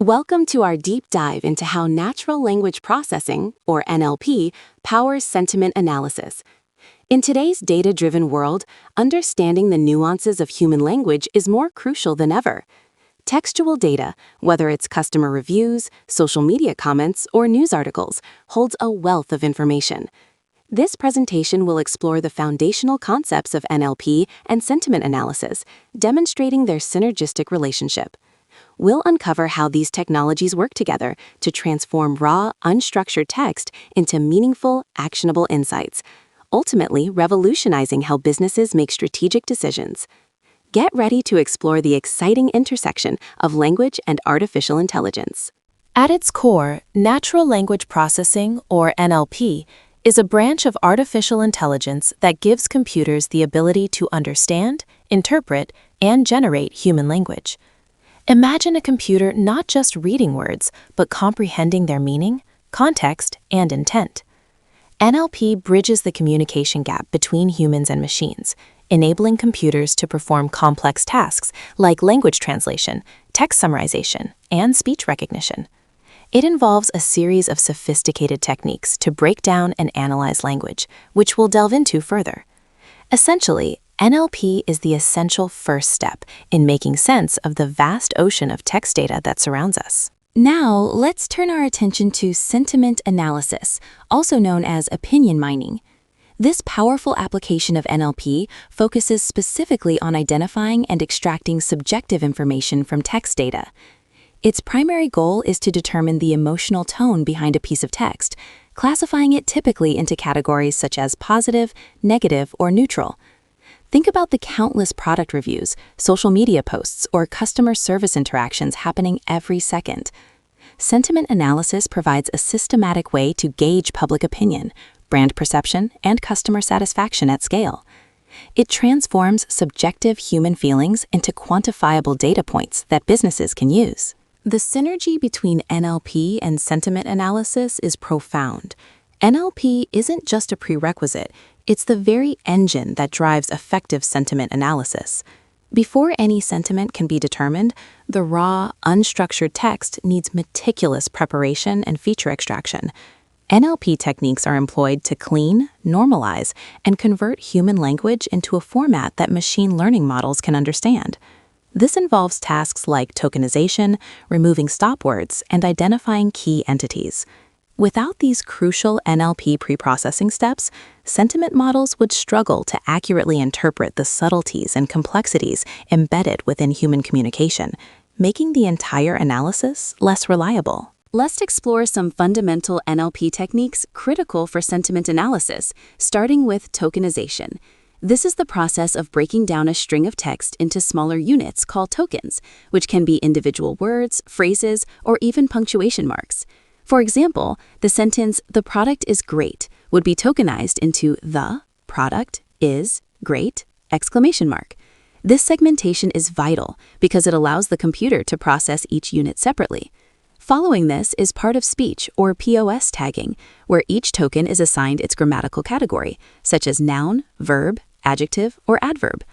Welcome to our deep dive into how natural language processing, or NLP, powers sentiment analysis. In today's data-driven world, understanding the nuances of human language is more crucial than ever. Textual data, whether it's customer reviews, social media comments, or news articles, holds a wealth of information. This presentation will explore the foundational concepts of NLP and sentiment analysis, demonstrating their synergistic relationship. We'll uncover how these technologies work together to transform raw, unstructured text into meaningful, actionable insights, ultimately revolutionizing how businesses make strategic decisions. Get ready to explore the exciting intersection of language and artificial intelligence. At its core, natural language processing, or NLP, is a branch of artificial intelligence that gives computers the ability to understand, interpret, and generate human language. Imagine a computer not just reading words, but comprehending their meaning, context, and intent. NLP bridges the communication gap between humans and machines, enabling computers to perform complex tasks like language translation, text summarization, and speech recognition. It involves a series of sophisticated techniques to break down and analyze language, which we'll delve into further. Essentially, NLP is the essential first step in making sense of the vast ocean of text data that surrounds us. Now, let's turn our attention to sentiment analysis, also known as opinion mining. This powerful application of NLP focuses specifically on identifying and extracting subjective information from text data. Its primary goal is to determine the emotional tone behind a piece of text, classifying it typically into categories such as positive, negative, or neutral. Think about the countless product reviews, social media posts, or customer service interactions happening every second. Sentiment analysis provides a systematic way to gauge public opinion, brand perception, and customer satisfaction at scale. It transforms subjective human feelings into quantifiable data points that businesses can use. The synergy between NLP and sentiment analysis is profound. NLP isn't just a prerequisite, it's the very engine that drives effective sentiment analysis. Before any sentiment can be determined, the raw, unstructured text needs meticulous preparation and feature extraction. NLP techniques are employed to clean, normalize, and convert human language into a format that machine learning models can understand. This involves tasks like tokenization, removing stop words, and identifying key entities. Without these crucial NLP preprocessing steps, sentiment models would struggle to accurately interpret the subtleties and complexities embedded within human communication, making the entire analysis less reliable. Let's explore some fundamental NLP techniques critical for sentiment analysis, starting with tokenization. This is the process of breaking down a string of text into smaller units called tokens, which can be individual words, phrases, or even punctuation marks. For example, the sentence, "The product is great," would be tokenized into "The product is great!" This segmentation is vital because it allows the computer to process each unit separately. Following this is part of speech, or POS tagging, where each token is assigned its grammatical category, such as noun, verb, adjective, or adverb.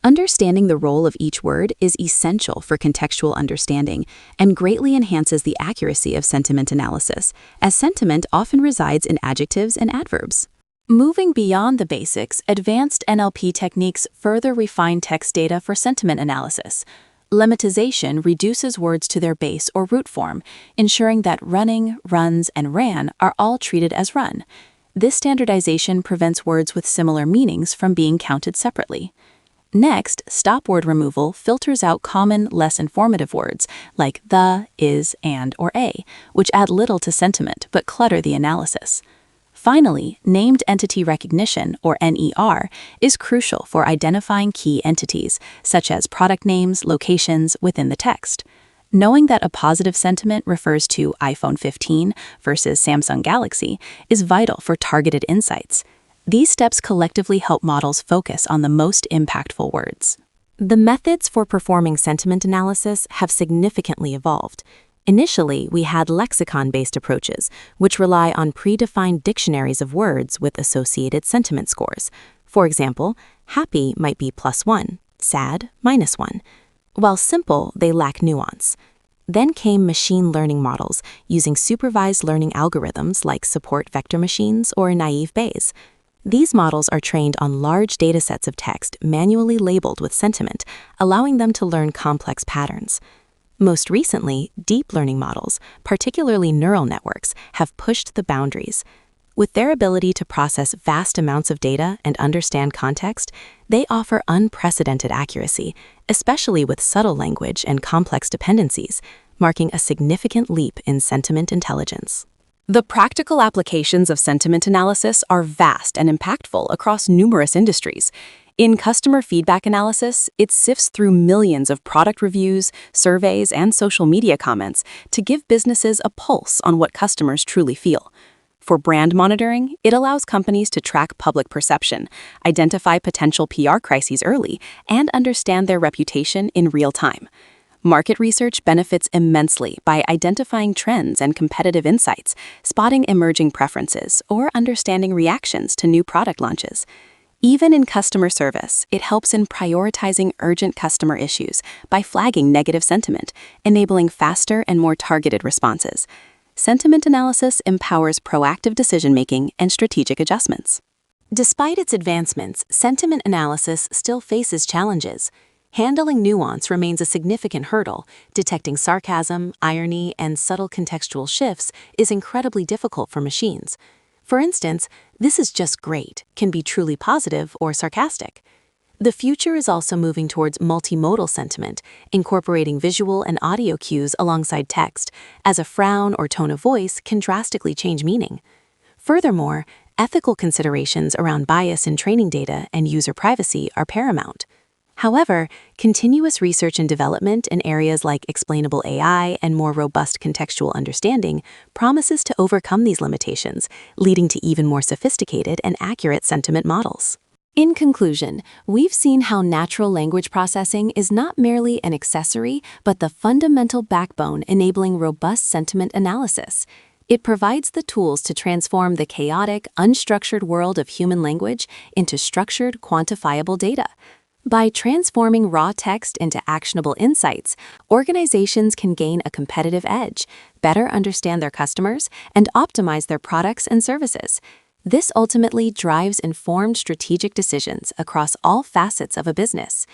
Understanding the role of each word is essential for contextual understanding and greatly enhances the accuracy of sentiment analysis, as sentiment often resides in adjectives and adverbs. Moving beyond the basics, advanced NLP techniques further refine text data for sentiment analysis. Lemmatization reduces words to their base or root form, ensuring that running, runs, and ran are all treated as run. This standardization prevents words with similar meanings from being counted separately. Next, stop word removal filters out common, less informative words like the, is, and, or a, which add little to sentiment but clutter the analysis. Finally, named entity recognition, or NER, is crucial for identifying key entities, such as product names, locations within the text. Knowing that a positive sentiment refers to iPhone 15 versus Samsung Galaxy is vital for targeted insights. These steps collectively help models focus on the most impactful words. The methods for performing sentiment analysis have significantly evolved. Initially, we had lexicon-based approaches, which rely on predefined dictionaries of words with associated sentiment scores. For example, happy might be +1, sad -1. While simple, they lack nuance. Then came machine learning models using supervised learning algorithms like support vector machines or naive Bayes. These models are trained on large datasets of text manually labeled with sentiment, allowing them to learn complex patterns. Most recently, deep learning models, particularly neural networks, have pushed the boundaries. With their ability to process vast amounts of data and understand context, they offer unprecedented accuracy, especially with subtle language and complex dependencies, marking a significant leap in sentiment intelligence. The practical applications of sentiment analysis are vast and impactful across numerous industries. In customer feedback analysis, it sifts through millions of product reviews, surveys, and social media comments to give businesses a pulse on what customers truly feel. For brand monitoring, it allows companies to track public perception, identify potential PR crises early, and understand their reputation in real time. Market research benefits immensely by identifying trends and competitive insights, spotting emerging preferences, or understanding reactions to new product launches. Even in customer service, it helps in prioritizing urgent customer issues by flagging negative sentiment, enabling faster and more targeted responses. Sentiment analysis empowers proactive decision-making and strategic adjustments. Despite its advancements, sentiment analysis still faces challenges. Handling nuance remains a significant hurdle. Detecting sarcasm, irony, and subtle contextual shifts is incredibly difficult for machines. For instance, "this is just great" can be truly positive or sarcastic. The future is also moving towards multimodal sentiment, incorporating visual and audio cues alongside text, as a frown or tone of voice can drastically change meaning. Furthermore, ethical considerations around bias in training data and user privacy are paramount. However, continuous research and development in areas like explainable AI and more robust contextual understanding promises to overcome these limitations, leading to even more sophisticated and accurate sentiment models. In conclusion, we've seen how natural language processing is not merely an accessory, but the fundamental backbone enabling robust sentiment analysis. It provides the tools to transform the chaotic, unstructured world of human language into structured, quantifiable data. By transforming raw text into actionable insights, organizations can gain a competitive edge, better understand their customers, and optimize their products and services. This ultimately drives informed strategic decisions across all facets of a business.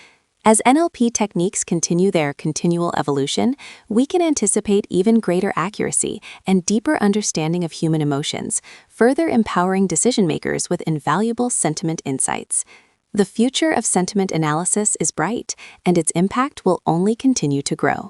As NLP techniques continue their continual evolution, we can anticipate even greater accuracy and deeper understanding of human emotions, further empowering decision-makers with invaluable sentiment insights. The future of sentiment analysis is bright, and its impact will only continue to grow.